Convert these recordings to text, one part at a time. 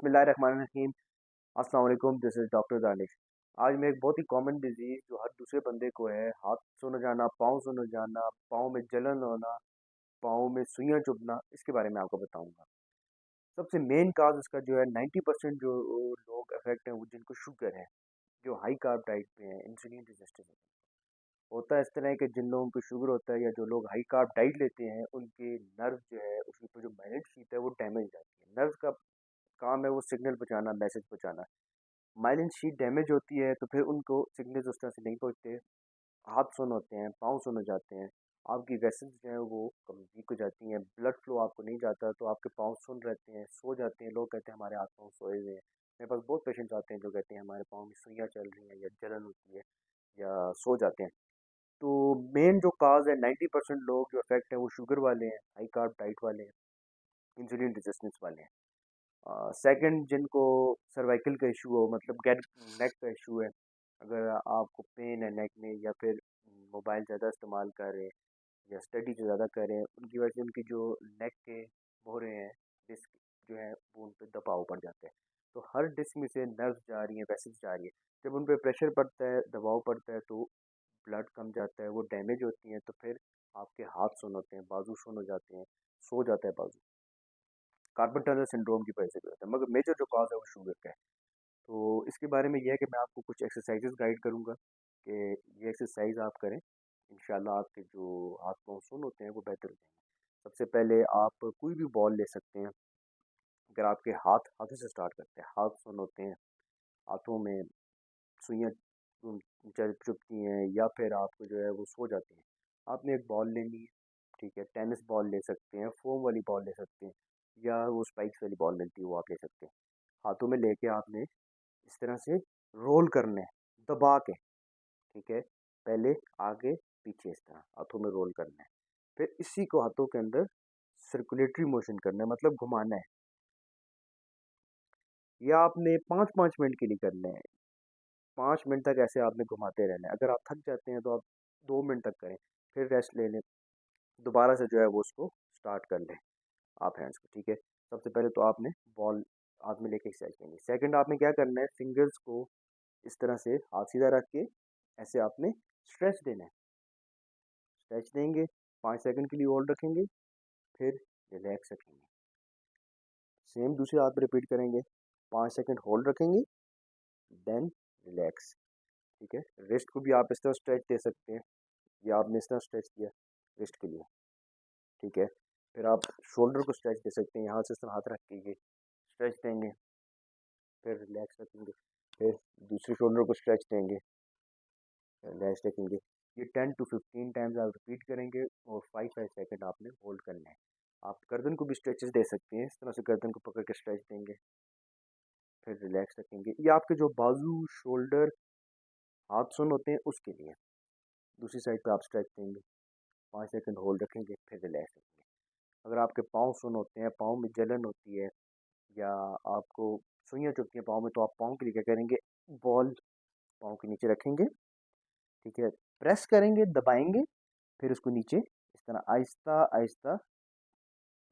बिस्मिल्लाहिर्रहमानिर्रहीम। अस्सलाम वालेकुम, दिस इज़ डॉक्टर दानिश। आज मैं एक बहुत ही कॉमन डिजीज़ जो हर दूसरे बंदे को है, हाथ सुन जाना, पाँव सुन जाना, पाँव में जलन होना, पाँव में सुइयाँ चुभना, इसके बारे में आपको बताऊंगा। सबसे मेन काज इसका जो है 90% जो लोग अफेक्ट हैं वो जिनको शुगर है, जो हाई कार्ब डाइट पे हैं, इंसुलिन रेजिस्टेंस होता है। इस तरह के जिन लोगों को शुगर होता है या जो लोग हाई कार्ब डाइट लेते हैं उनके नर्व जो है उसके ऊपर जो माइलेज शीट है वो डैमेज जाती है। नर्व का काम है वो सिग्नल पहुंचाना, मैसेज पहुंचाना। माइलिन शीट डैमेज होती है तो फिर उनको सिग्नल्स उस तरह से नहीं पहुंचते, हाथ सुन होते हैं, पाँव सुन हो जाते हैं, आपकी वेसल्स जो हैं वो कम वीक हो जाती हैं, ब्लड फ्लो आपको नहीं जाता तो आपके पाँव सुन रहते हैं, सो जाते हैं। लोग कहते हैं हमारे हाथ पाँव सोए हुए हैं। मेरे पास बहुत पेशेंट्स आते हैं जो कहते हैं हमारे पाँव में सुइयाँ चल रही हैं या जलन होती है या सो जाते हैं। तो मेन जो काज है 90% लोग जो अफेक्ट हैं वो शुगर वाले हैं, हाई कार्ब डाइट वाले हैं, इंसुलिन रेजिस्टेंस वाले हैं। सेकंड जिनको सर्वाइकल का इशू हो, मतलब गेट नेक का इशू है, अगर आपको पेन है नेक में या फिर मोबाइल ज़्यादा इस्तेमाल कर रहे हैं या स्टडी जो ज़्यादा कर रहे हैं उनकी वजह से उनकी जो नेक के मोहरे हैं, डिस्क जो है वो उन पर दबाव पड़ जाता है। तो हर डिस्क में से नर्व जा रही है, वेसल्स जा रही है। जब उन पर प्रेशर पड़ता है, दबाव पड़ता है तो ब्लड कम जाता है, वो डैमेज होती हैं तो फिर आपके हाथ सुन होते हैं, बाजू सुन हो जाते हैं, सो जाता है बाजू। कार्पल टनल सिंड्रोम की वजह से भी होता है, मगर मेजर जो कॉज है वो शुगर का है। तो इसके बारे में यह है कि मैं आपको कुछ एक्सरसाइजेस गाइड करूंगा कि ये एक्सरसाइज आप करें, इंशाल्लाह आपके जो हाथ पाँव सुन होते हैं वो बेहतर हो जाएंगे। सबसे पहले आप कोई भी बॉल ले सकते हैं। अगर आपके हाथों से स्टार्ट करते हैं, हाथ सुन होते हैं, हाथों में सुइयाँ चुभती हैं या फिर आपको जो है वो सो जाती हैं, आपने एक बॉल लेनी है। ठीक है, टेनिस बॉल ले सकते हैं, फोम वाली बॉल ले सकते हैं, या वो स्पाइक्स वाली बॉल मिलती है वो आप ले सकते हैं। हाथों में लेके आपने इस तरह से रोल करना है, दबा के। ठीक है, पहले आगे पीछे इस तरह हाथों में रोल करना है, फिर इसी को हाथों के अंदर सर्कुलेटरी मोशन करना है, मतलब घुमाना है। या आपने 5-5 मिनट के लिए करना है, 5 मिनट तक ऐसे आपने घुमाते रहना है। अगर आप थक जाते हैं तो आप 2 मिनट तक करें, फिर रेस्ट ले लें, दोबारा से जो है वो उसको स्टार्ट कर लें आप हैंड्स को। ठीक है, सबसे पहले तो आपने बॉल हाथ में लेके एक्सरसाइज करेंगे। सेकंड आपने क्या करना है, फिंगर्स को इस तरह से हाथ सीधा रख के ऐसे आपने स्ट्रेच देना है। स्ट्रेच देंगे, 5 सेकंड के लिए होल्ड रखेंगे, फिर रिलैक्स रखेंगे। सेम दूसरे हाथ पे रिपीट करेंगे, 5 सेकंड होल्ड रखेंगे, देन रिलैक्स। ठीक है, रिस्ट को भी आप इस तरह स्ट्रेच दे सकते हैं, या आपने इस तरह स्ट्रेच दिया रिस्ट के लिए। ठीक है, फिर आप शोल्डर को स्ट्रेच दे सकते हैं, यहाँ से इस तरह हाथ रख के ये स्ट्रेच देंगे, फिर रिलैक्स रखेंगे, फिर दूसरे शोल्डर को स्ट्रेच देंगे, रिलैक्स रखेंगे। ये 10 to 15 टाइम्स आप रिपीट करेंगे और 5-5 सेकंड आपने होल्ड करना है। आप गर्दन को भी स्ट्रेचेस दे सकते हैं, इस तरह से गर्दन को पकड़ के स्ट्रेच देंगे, फिर रिलैक्स रखेंगे। ये आपके जो बाजू, शोल्डर, हाथ सुन होते हैं उसके लिए। दूसरी साइड पे आप स्ट्रेच देंगे, 5 सेकंड होल्ड रखेंगे, फिर रिलैक्स रखेंगे। अगर आपके पाँव सुन होते हैं, पाँव में जलन होती है या आपको सुइयाँ चुभती हैं पाँव में, तो आप पाँव के लिए क्या करेंगे, बॉल पाँव के नीचे रखेंगे। ठीक है, प्रेस करेंगे, दबाएंगे, फिर उसको नीचे इस तरह आहिस्ता आहिस्ता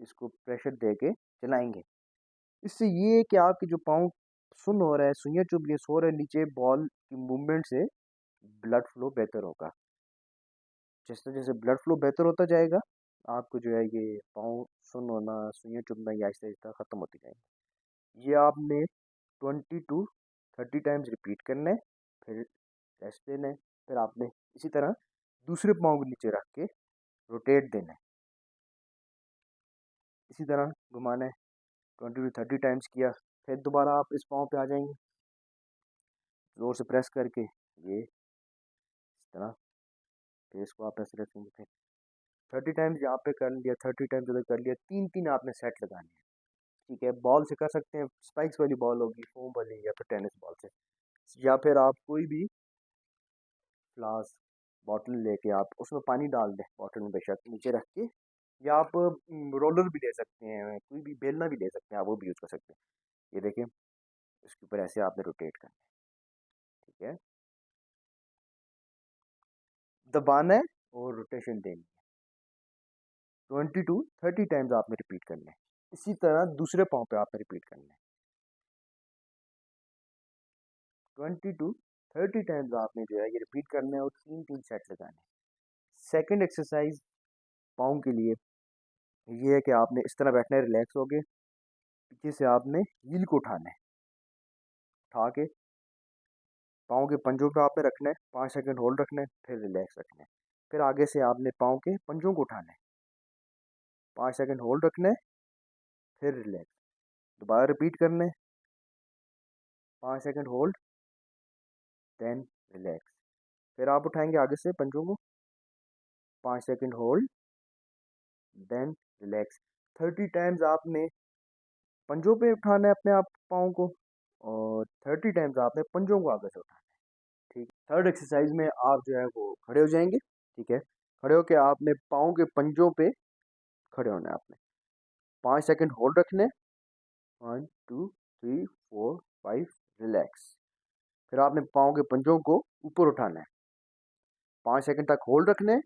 इसको प्रेशर दे के चलाएंगे। इससे ये है कि आपके जो पाँव सुन हो रहा है, सुइयाँ चुभ रही है, सो रहे हैं नीचे, बॉल की मूवमेंट से ब्लड फ्लो बेहतर होगा। जिस तरह जैसे ब्लड फ्लो बेहतर होता जाएगा, आपको जो है ये पाँव सुन होना, सुइयाँ चुभना, ये आहिस्ता आहिस्ता ख़त्म होती जाएंगी। ये आपने 20 to 30 टाइम्स रिपीट करना है, फिर रेस्ट देना है। फिर आपने इसी तरह दूसरे पाँव को नीचे रख के रोटेट देना है, इसी तरह घुमाना है। 20 to 30 टाइम्स किया, फिर दोबारा आप इस पाँव पे आ जाएंगे, ज़ोर से प्रेस करके ये इस तरह, फिर इसको आप ऐसे रखेंगे। फिर 30 टाइम्स यहाँ पे कर लिया, 30 टाइम्स उधर कर लिया, 3-3 आपने सेट लगाने हैं। ठीक है, बॉल से कर सकते हैं, स्पाइक्स वाली बॉल होगी, फोम वाली, या फिर टेनिस बॉल से, या फिर आप कोई भी फ्लास्क बॉटल लेके आप उसमें पानी डाल दें, बॉटल में बेशक नीचे रख के, या आप रोलर भी ले सकते हैं, कोई भी बेलना भी ले सकते हैं, आप वो भी यूज़ कर सकते हैं। ये देखें, इसके ऊपर ऐसे आपने रोटेट करना है। ठीक है, दबाना है और रोटेशन देनी है। 20 to 30 टाइम्स आपने रिपीट करना है। इसी तरह दूसरे पाँव पे आपने रिपीट करना है। 20 to 30 टाइम्स आपने जो है ये रिपीट करना है और 3 3 सेट लगाने हैं। सेकंड एक्सरसाइज पाँव के लिए ये है कि आपने इस तरह बैठना है, रिलैक्स हो गए, पीछे से आपने हील को उठाना है, उठा के पाँव के पंजों पे आपने रखना है, 5 सेकंड होल्ड रखना है, फिर रिलैक्स रखना है। फिर आगे से आपने पाँव के पंजों को उठाना है, 5 सेकंड होल्ड रखना है, फिर रिलैक्स। दोबारा रिपीट करना है, 5 सेकंड होल्ड, देन रिलैक्स। फिर आप उठाएंगे आगे से पंजों को, 5 second hold, then relax. 30 times आपने पंजों पे उठाना है अपने आप पाँव को, और 30 टाइम्स आपने पंजों को आगे से उठाना है। ठीक। थर्ड एक्सरसाइज में आप जो है वो खड़े हो जाएंगे। ठीक है, खड़े होके आपने पाँव के पंजों पे खड़े होना है आपने, 5 सेकंड होल्ड रखने, 1 2 3 4 5, रिलैक्स। फिर आपने पाँव के पंजों को ऊपर उठाना है, 5 सेकंड तक होल्ड रखने,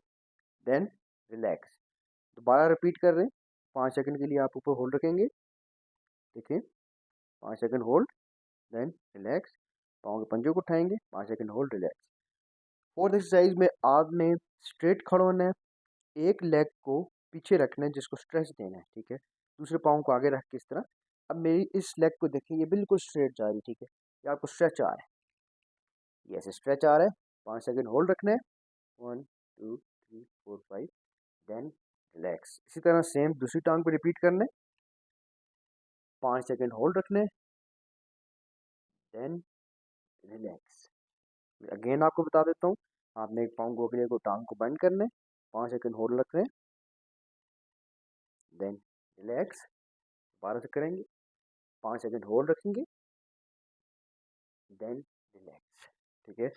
देन रिलैक्स। दोबारा रिपीट कर रहे हैं, 5 सेकंड के लिए आप ऊपर होल्ड रखेंगे, देखिए 5 सेकंड होल्ड, देन रिलैक्स। पाँव के पंजों को उठाएंगे, 5 second hold, relax. Fourth exercise में आपने स्ट्रेट खड़ा होना है, एक लेग को पीछे रखना है जिसको स्ट्रेच देना है। ठीक है, दूसरे पाँव को आगे रख के इस तरह। अब मेरी इस लेग को देखिए, ये बिल्कुल स्ट्रेट जा रही है। ठीक है, ये आपको स्ट्रेच आ रहा है, ये ऐसे स्ट्रेच आ रहा है। 5 सेकंड होल्ड रखना है, 1 2 3 4 5, देन रिलैक्स। इसी तरह सेम दूसरी टांग पे रिपीट करना है, 5 सेकंड होल्ड रखना है, देन रिलैक्स। अगेन आपको बता देता हूँ, आपने एक पाँव को अगले को टांग को बेंड करना है, 5 सेकंड होल्ड रख रहे हैं, देन रिलैक्स। दोबारा से करेंगे, 5 सेकंड होल्ड रखेंगे, देन रिलैक्स। ठीक है,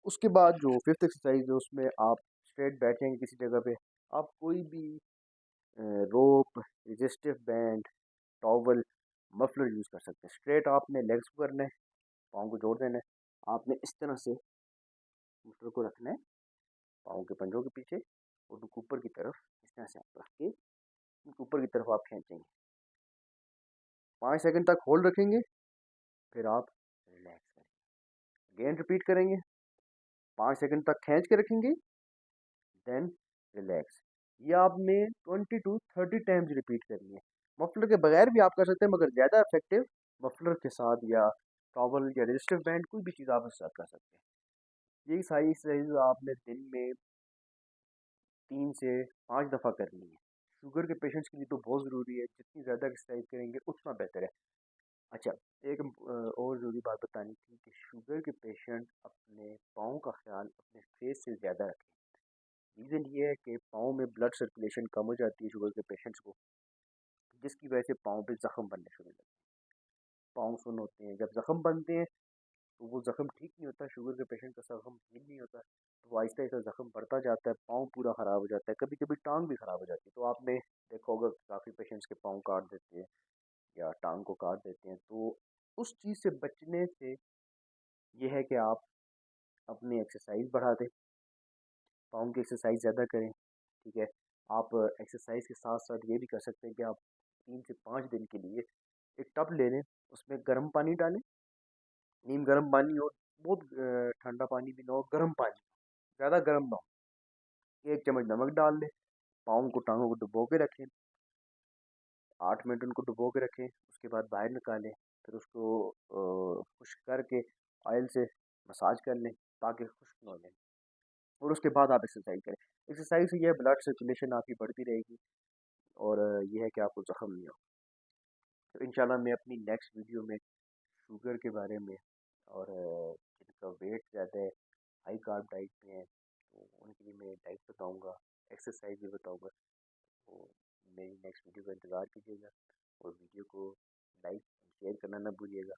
उसके बाद जो फिफ्थ एक्सरसाइज है उसमें आप स्ट्रेट बैठेंगे किसी जगह पे। आप कोई भी rope, resistive band, towel, muffler use कर सकते हैं। स्ट्रेट आपने लेग्स को करना है, पाँव को जोड़ देना है, आपने इस तरह से मफलर को रखना है पाँव के पंजों के पीछे, और उनको ऊपर की तरफ इस तरह से आप रख के उनको ऊपर की तरफ आप खींचेंगे, 5 सेकंड तक होल्ड रखेंगे, फिर आप रिलैक्स करेंगे। अगेन रिपीट करेंगे, 5 सेकंड तक खींच के रखेंगे, देन रिलैक्स। ये आपने 20 to 30 टाइम्स रिपीट करनी है। मफलर के बगैर भी आप कर सकते हैं, मगर ज़्यादा इफेक्टिव मफलर के साथ या टॉवल या रजिस्टिव बैंड, कोई भी चीज़ आप उसके साथ कर सकते हैं। यही सारी एक्सरसाइज आपने दिन में 3 से 5 दफ़ा करनी है। शुगर के पेशेंट्स के लिए तो बहुत ज़रूरी है, जितनी ज़्यादा एक्सरसाइज करेंगे उतना बेहतर है। अच्छा, एक और ज़रूरी बात बतानी थी कि शुगर के पेशेंट अपने पाँव का ख्याल अपने फेस से ज़्यादा रखें। रीज़न ये है कि पाँव में ब्लड सर्कुलेशन कम हो जाती है शुगर के पेशेंट्स को, जिसकी वजह से पाँव पे ज़ख़म बनने शुरू हो जाते हैं, पाँव सुन्न होते हैं। जब ज़ख़म बनते हैं तो वो ज़ख़म ठीक नहीं होता, शुगर के पेशेंट का ज़ख़म हील नहीं होता, तो वो आहिस्ता आहिस्ता ज़ख़म बढ़ता जाता है, पाँव पूरा ख़राब हो जाता है, कभी कभी टांग भी ख़राब हो जाती है। तो आपने देखा होगा काफ़ी पेशेंट्स के पाँव काट देते हैं या टांग को काट देते हैं। तो उस चीज़ से बचने से ये है कि आप अपनी एक्सरसाइज बढ़ा दें, पाँव की एक्सरसाइज ज़्यादा करें। ठीक है, आप एक्सरसाइज के साथ साथ ये भी कर सकते हैं कि आप 3 से 5 दिन के लिए एक टब ले लें, उसमें गर्म पानी डालें, नीम गर्म पानी हो, बहुत ठंडा पानी भी ना हो, गर्म पानी, ज़्यादा गर्म ना हो। 1 चम्मच नमक डाल दें, पाँव को टांगों को डुबो के रखें, 8 मिनट उनको डुबो के रखें, उसके बाद बाहर निकालें, फिर उसको खुश्क करके ऑयल से मसाज कर लें ताकि खुश्क ना हो जाए, और उसके बाद आप एक्सरसाइज करें। एक्सरसाइज से यह ब्लड सर्कुलेशन आपकी बढ़ती रहेगी, और ये है कि आपको ज़ख़म नहीं होगा। तो इंशाल्लाह मैं अपनी नेक्स्ट वीडियो में शुगर के बारे में, और जिनका वेट ज़्यादा है, हाई कार्ब डाइट में है, तो उनके लिए मैं डाइट बताऊंगा, एक्सरसाइज भी बताऊंगा। तो मेरी नेक्स्ट वीडियो का इंतज़ार कीजिएगा, और वीडियो को लाइक और शेयर करना ना भूलिएगा।